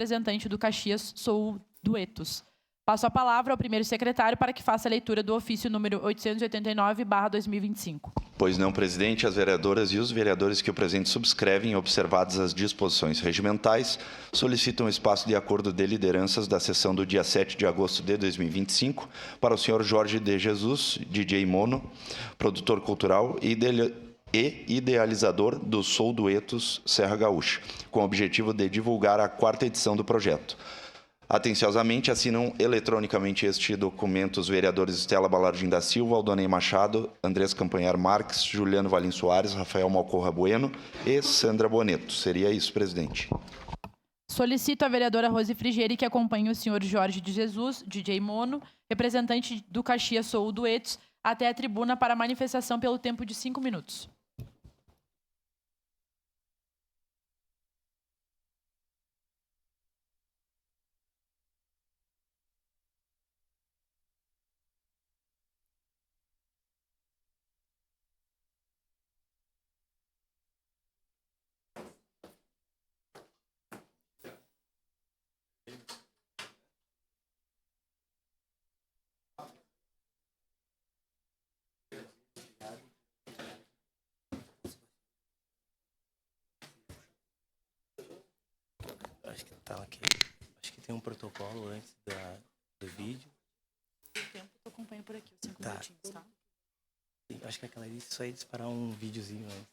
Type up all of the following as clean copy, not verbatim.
representante do Caxias Sul Duetos. Passo a palavra ao primeiro secretário para que faça a leitura do ofício número 889/2025. Pois não, presidente, as vereadoras e os vereadores que o presente subscrevem, observadas as disposições regimentais, solicitam espaço de acordo de lideranças da sessão do dia 7 de agosto de 2025 para o senhor Jorge de Jesus, DJ Mono, produtor cultural e idealizador do Soul Duetos Serra Gaúcha, com o objetivo de divulgar a 4ª edição do projeto. Atenciosamente assinam eletronicamente este documento os vereadores Estela Balardim da Silva, Aldonei Machado, Andrés Campanhar Marques, Juliano Valim Soares, Rafael Malcorra Bueno e Sandra Boneto. Seria isso, presidente. Solicito a vereadora Rose Frigieri que acompanhe o senhor Jorge de Jesus, DJ Mono, representante do Caxias Sul Duetos, até a tribuna para manifestação pelo tempo de 5 minutos. Acho que tá aqui. Acho que tem um protocolo antes do vídeo. O tempo eu acompanho por aqui, os 5 Tá. minutinhos, tá? Sim, acho que aquela ali só ia disparar um videozinho antes.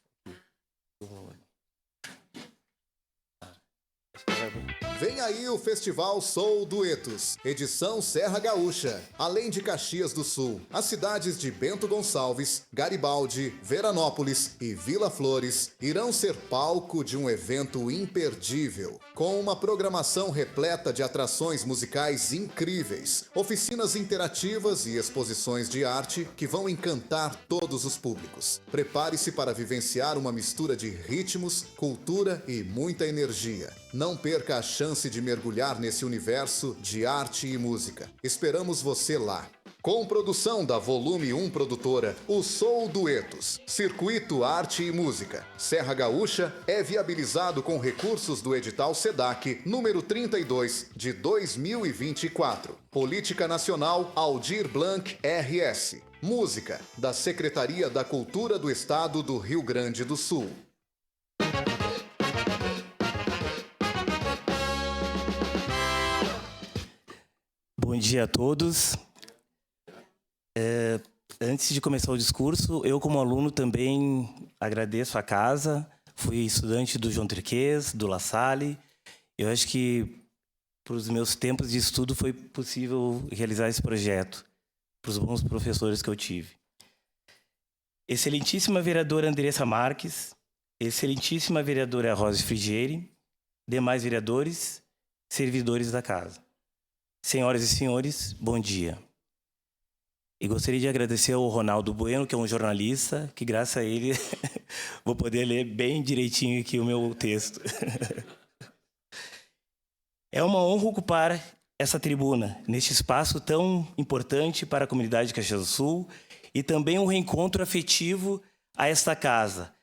Acho que vai ver. Vem aí o Festival Soul Duetos, edição Serra Gaúcha. Além de Caxias do Sul, as cidades de Bento Gonçalves, Garibaldi, Veranópolis e Vila Flores irão ser palco de um evento imperdível, com uma programação repleta de atrações musicais incríveis, oficinas interativas e exposições de arte que vão encantar todos os públicos. Prepare-se para vivenciar uma mistura de ritmos, cultura e muita energia. Não perca a chance de mergulhar nesse universo de arte e música. Esperamos você lá. Com produção da Volume 1 Produtora, o Soul Duetos, Circuito Arte e Música, Serra Gaúcha, é viabilizado com recursos do edital SEDAC número 32 de 2024. Política Nacional Aldir Blanc RS. Música da Secretaria da Cultura do Estado do Rio Grande do Sul. Bom dia a todos. Antes de começar o discurso, eu como aluno também agradeço a casa. Fui estudante do João Triquez, do La Salle. Eu acho que para os meus tempos de estudo foi possível realizar esse projeto, para os bons professores que eu tive. Excelentíssima vereadora Andressa Marques, excelentíssima vereadora Rose Frigieri, demais vereadores, servidores da casa. Senhoras e senhores, bom dia. E gostaria de agradecer ao Ronaldo Bueno, que é um jornalista, que graças a ele vou poder ler bem direitinho aqui o meu texto. É uma honra ocupar essa tribuna, neste espaço tão importante para a comunidade de Caxias do Sul, e também um reencontro afetivo a esta casa,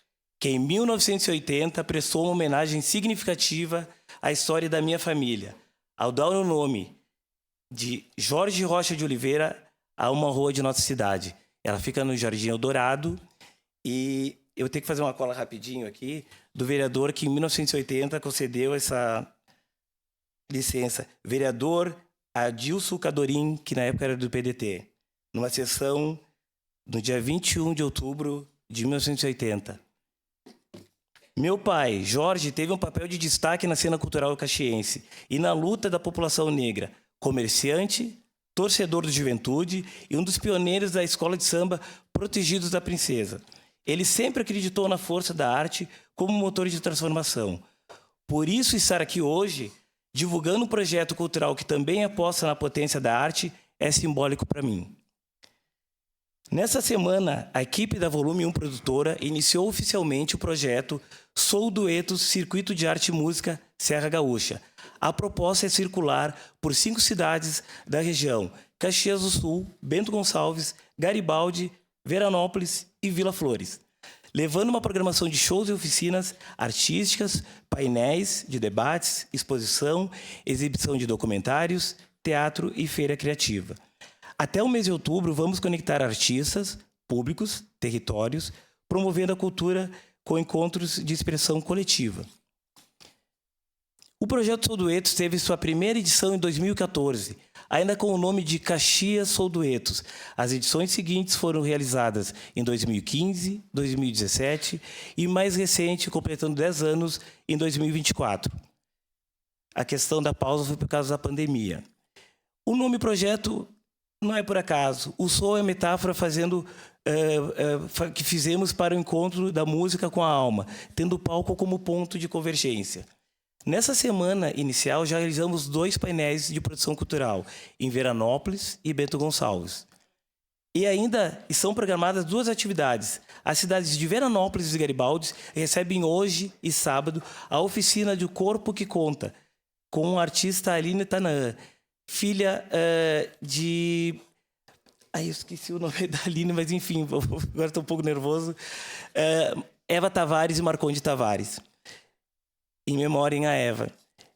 que em 1980 prestou uma homenagem significativa à história da minha família, ao dar o nome de Jorge Rocha de Oliveira a uma rua de nossa cidade. Ela fica no Jardim Eldorado, e eu tenho que fazer uma cola rapidinho aqui do vereador que em 1980 concedeu essa licença. Vereador Adilson Cadorim, que na época era do PDT, numa sessão no dia 21 de outubro de 1980. Meu pai, Jorge, teve um papel de destaque na cena cultural caxiense e na luta da população negra, comerciante, torcedor do Juventude e um dos pioneiros da escola de samba Protegidos da Princesa. Ele sempre acreditou na força da arte como motor de transformação. Por isso, estar aqui hoje, divulgando um projeto cultural que também aposta na potência da arte, é simbólico para mim. Nessa semana, a equipe da Volume 1 Produtora iniciou oficialmente o projeto Soul Duetos Circuito de Arte e Música Serra Gaúcha. A proposta é circular por 5 cidades da região: Caxias do Sul, Bento Gonçalves, Garibaldi, Veranópolis e Vila Flores. levando uma programação de shows e oficinas artísticas, painéis de debates, exposição, exibição de documentários, teatro e feira criativa. Até o mês de outubro, vamos conectar artistas, públicos, territórios, promovendo a cultura com encontros de expressão coletiva. O projeto Sou Duetos teve sua primeira edição em 2014, ainda com o nome de Caxias Sou Duetos. As edições seguintes foram realizadas em 2015, 2017 e, mais recente, completando 10 anos, em 2024. A questão da pausa foi por causa da pandemia. O nome projeto não é por acaso. O Sou é metáfora que fizemos para o encontro da música com a alma, tendo o palco como ponto de convergência. Nessa semana inicial, já realizamos 2 painéis de produção cultural, em Veranópolis e Bento Gonçalves. E ainda estão programadas 2 atividades. As cidades de Veranópolis e Garibaldi recebem hoje e sábado a oficina de Corpo que Conta, com a artista Aline Tanã, filha de... eu esqueci o nome da Aline, mas enfim, agora estou um pouco nervoso. Eva Tavares e Marconde Tavares. Em memória a Eva.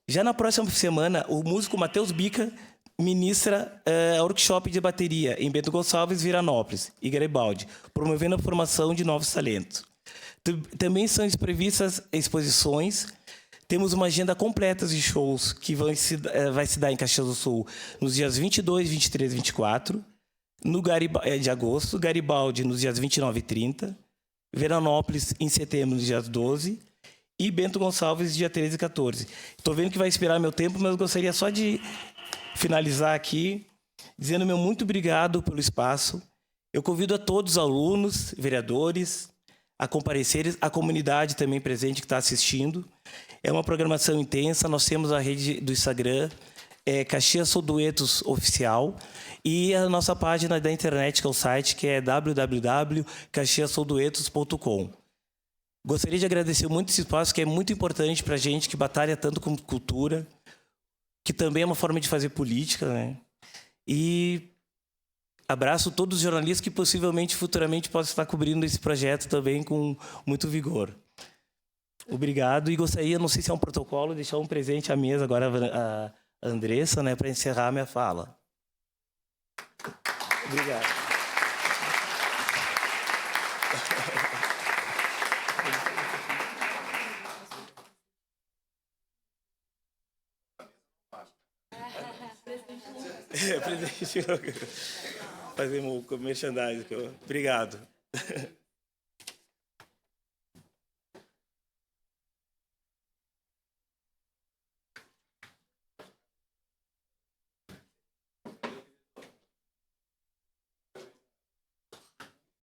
Já na próxima semana, o músico Matheus Bica ministra a workshop de bateria em Bento Gonçalves, Veranópolis e Garibaldi, promovendo a formação de novos talentos. Também são previstas exposições. Temos uma agenda completa de shows que vai se dar em Caxias do Sul nos dias 22, 23 e 24, de agosto, Garibaldi nos dias 29 e 30, Veranópolis em setembro nos dias 12 e Bento Gonçalves dia 13 e 14. Estou vendo que vai expirar meu tempo, mas eu gostaria só de finalizar aqui dizendo meu muito obrigado pelo espaço. Eu convido a todos os alunos, vereadores, a comparecerem, a comunidade também presente que está assistindo. É uma programação intensa. Nós temos a rede do Instagram, Caxias Sou Duetos Oficial, e a nossa página da internet, que é o site, que é www.caxiassouduetos.com. Gostaria de agradecer muito esse espaço, que é muito importante para a gente, que batalha tanto com cultura, que também é uma forma de fazer política, né? E abraço todos os jornalistas que possivelmente, futuramente, possam estar cobrindo esse projeto também com muito vigor. Obrigado. E gostaria, não sei se é um protocolo, deixar um presente à mesa agora, a Andressa, né, para encerrar a minha fala. Obrigado. Presente. Fazer um merchandising. Obrigado.